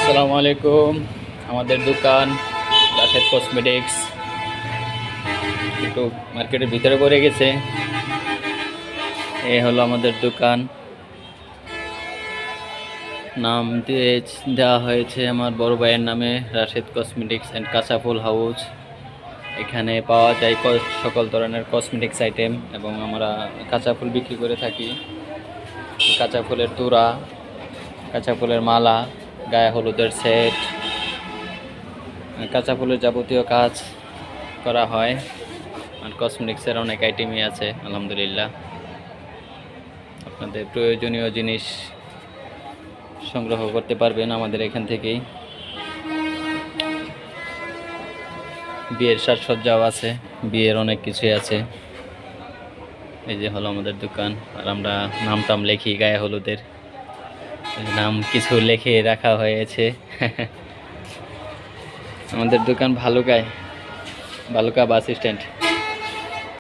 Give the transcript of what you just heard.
আসসালামু আলাইকুম। আমাদের দোকান রাশেদ কসমেটিক্স একটু মার্কেটের ভিতরে পড়ে গেছে। এই হলো আমাদের দোকান, নাম দেওয়া হয়েছে আমার বড় ভাইয়ের নামে, রাশেদ কসমেটিক্স অ্যান্ড কাঁচা ফুল হাউস। এখানে পাওয়া যায় সকল ধরনের কসমেটিক্স আইটেম এবং আমরা কাঁচা ফুল বিক্রি করে থাকি। কাঁচা ফুলের তোড়া, কাঁচা ফুলের মালা, গায়ে হলুদের সেট, কাঁচা ফুলের যাবতীয় কাজ করা হয়। আর কসমেটিক্সের অনেক আইটেমই আছে আলহামদুলিল্লাহ। আপনাদের প্রয়োজনীয় জিনিস সংগ্রহ করতে পারবেন আমাদের এখান থেকেই। বিয়ের সাজসজ্জাও আছে, বিয়ের অনেক কিছুই আছে। এই যে হলো আমাদের দোকান। আর আমরা নাম টাম লেখি, গায়ে হলুদের নাম কিছু লিখে রাখা হয়েছে। আমাদের দোকান ভালুকা বাস স্ট্যান্ড।